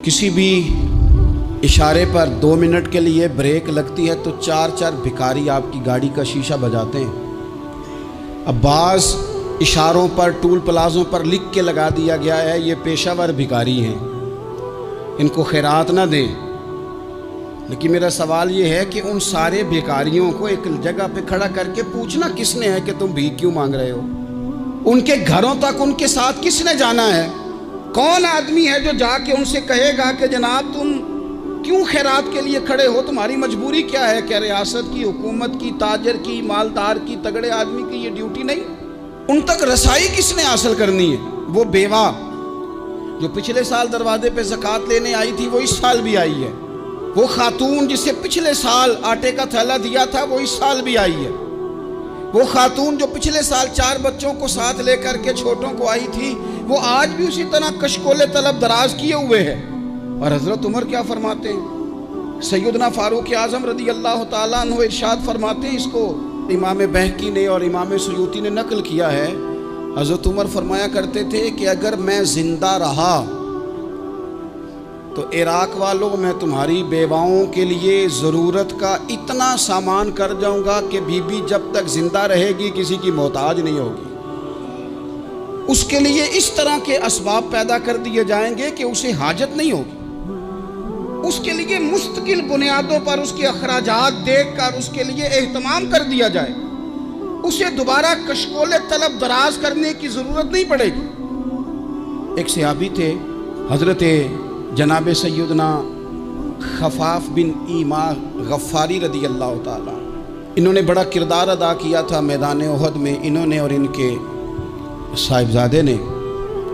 किसी भी इशारे पर 2 मिनट के लिए ब्रेक लगती है तो 4 भिखारी आपकी गाड़ी का शीशा बजाते हैं। अब बाज़ इशारों पर, टूल प्लाज़ों पर लिख के लगा दिया गया है ये पेशावर भिखारी हैं, इनको खैरात ना दें। लेकिन मेरा सवाल ये है कि उन सारे भिखारियों को एक जगह पे खड़ा करके पूछना किसने है कि तुम भीख क्यों मांग रहे हो? उनके घरों तक उनके साथ किसने जाना है? कौन आदमी है जो जाके उनसे कहेगा कि जनाब तुम क्यों खैरात के लिए खड़े हो, तुम्हारी मजबूरी क्या है? क्या रियासत की, हुकूमत की, ताजर की, मालदार की, तगड़े आदमी की ये ड्यूटी नहीं? उन तक रसाई किसने हासिल करनी है? वो बेवा जो पिछले साल दरवाजे पे ज़कात लेने आई थी वो इस साल भी आई है। वो खातून जिसे पिछले साल आटे का थैला दिया था वो इस साल भी आई है। वो खातून जो पिछले साल 4 बच्चों को साथ लेकर के छोटों को आई थी वो आज भी उसी तरह कशकोले तलब दराज किए हुए है। और हज़रत उमर क्या फरमाते हैं? सैयदना फारूक आज़म रज़ी अल्लाह ताला अन्हु इरशाद फरमाते हैं, इसको इमाम बहकी ने और इमाम सुयूती ने नकल किया है। हज़रत उमर फरमाया करते थे कि अगर मैं ज़िंदा रहा तो इराक वालों मैं तुम्हारी बेवाओं के लिए ज़रूरत का इतना सामान कर जाऊंगा कि बीबी जब तक ज़िंदा रहेगी किसी की मोहताज नहीं होगी। उसके लिए इस तरह के असबाब पैदा कर दिए जाएंगे कि उसे हाजत नहीं होगी। उसके लिए मुस्तकिल बुनियादों पर उसके अखराजात देख कर उसके लिए एहतमाम कर दिया जाए। उसे दोबारा कशकोले तलब दराज करने की ज़रूरत नहीं पड़ेगी। एक सहाबी थे हज़रत जनाब सैयदना खफाफ बिन ईमा गफ़ारी रदी अल्लाह ताला। इन्होंने बड़ा किरदार अदा किया था मैदान उहद में, इन्होंने और इनके साहिबजादे ने।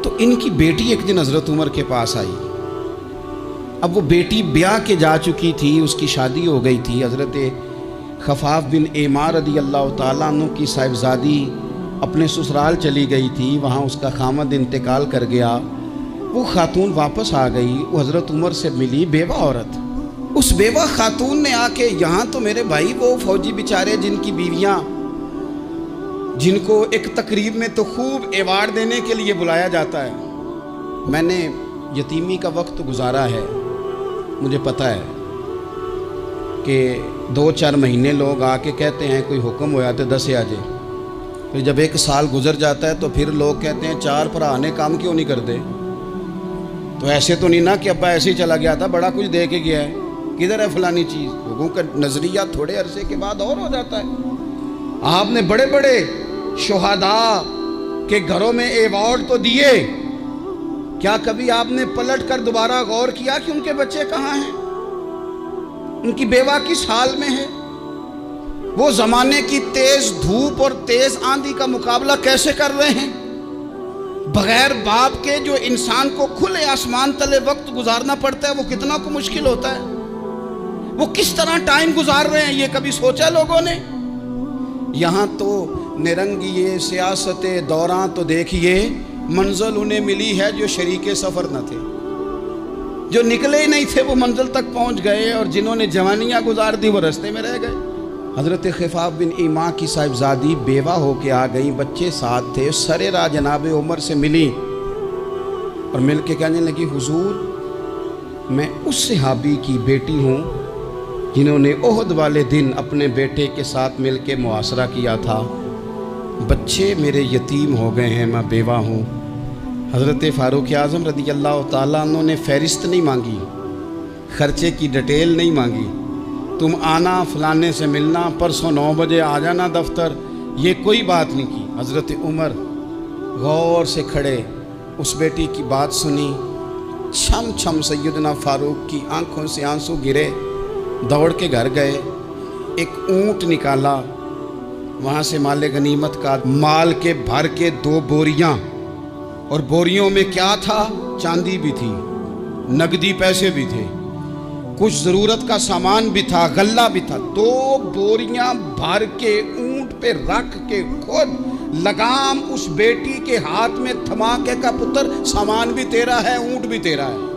तो इनकी बेटी एक दिन हज़रत उमर के पास आई। अब वो बेटी ब्याह के जा चुकी थी, उसकी शादी हो गई थी। हज़रत खफाफ बिन ईमा रदी अल्लाह ताला अन्हु की साहिबजादी अपने ससुराल चली गई थी, वहाँ उसका खामद इंतकाल कर गया। वो खातून वापस आ गई, वो हज़रत उमर से मिली, बेवा औरत। उस बेवा खातून ने आके, यहाँ तो मेरे भाई वो फौजी बेचारे जिनकी बीवियाँ, जिनको एक तकरीब में तो खूब एवार्ड देने के लिए बुलाया जाता है। मैंने यतीमी का वक्त गुजारा है, मुझे पता है कि 2-4 महीने लोग आके कहते हैं कोई हुक्म होया तो 10 आ जाए। फिर जब 1 साल गुजर जाता है तो फिर लोग कहते हैं 4 भरा ने काम क्यों नहीं करते। तो ऐसे तो नहीं ना कि अब्बा ऐसे ही चला गया था, बड़ा कुछ दे के गया है, किधर है फलानी चीज़। लोगों का नज़रिया थोड़े अरसे के बाद और हो जाता है। आपने बड़े बड़े शुहदा के घरों में एवार्ड तो दिए, क्या कभी आपने पलट कर दोबारा गौर किया कि उनके बच्चे कहाँ हैं, उनकी बेवा किस हाल में है? वो ज़माने की तेज़ धूप और तेज़ आंधी का मुकाबला कैसे कर रहे हैं? बगैर बाप के जो इंसान को खुले आसमान तले वक्त गुजारना पड़ता है वो कितना को मुश्किल होता है। वो किस तरह टाइम गुजार रहे हैं ये कभी सोचा लोगों ने? यहाँ तो निरंगी सियासत दौरान तो देखिए मंजिल उन्हें मिली है जो शरीके सफ़र न थे, जो निकले ही नहीं थे वो मंजिल तक पहुँच गए, और जिन्होंने जवानियाँ गुजार दी वो रास्ते में रह गए। हज़रत खफाफ बिन ईमा की साहिबजादी बेवा होके आ गई, बच्चे साथ थे। सरेरा जनाब उमर से मिली और मिल के कहने लगी, हुजूर मैं उस सहाबी की बेटी हूँ जिन्होंने ओहद वाले दिन अपने बेटे के साथ मिल के मुआसरा किया था। बच्चे मेरे यतीम हो गए हैं, मैं बेवा हूँ। हज़रत फारूक आज़म रज़ी अल्लाह ताला अन्हु ने फ़हरिस्त नहीं मांगी, ख़र्चे की डिटेल नहीं मांगी, तुम आना फलाने से मिलना, परसों 9 बजे आ जाना दफ्तर, ये कोई बात नहीं की। हज़रत उमर गौर से खड़े उस बेटी की बात सुनी। छम छम सैयदना फारूक की आंखों से आंसू गिरे, दौड़ के घर गए, एक ऊँट निकाला, वहाँ से माले गनीमत का माल के भर के 2 बोरियाँ, और बोरियों में क्या था? चांदी भी थी, नकदी पैसे भी थे, कुछ ज़रूरत का सामान भी था, गल्ला भी था। 2 बोरियां भर के ऊंट पे रख के खुद लगाम उस बेटी के हाथ में थमा के का पुत्र सामान भी तेरा है, ऊंट भी तेरा है।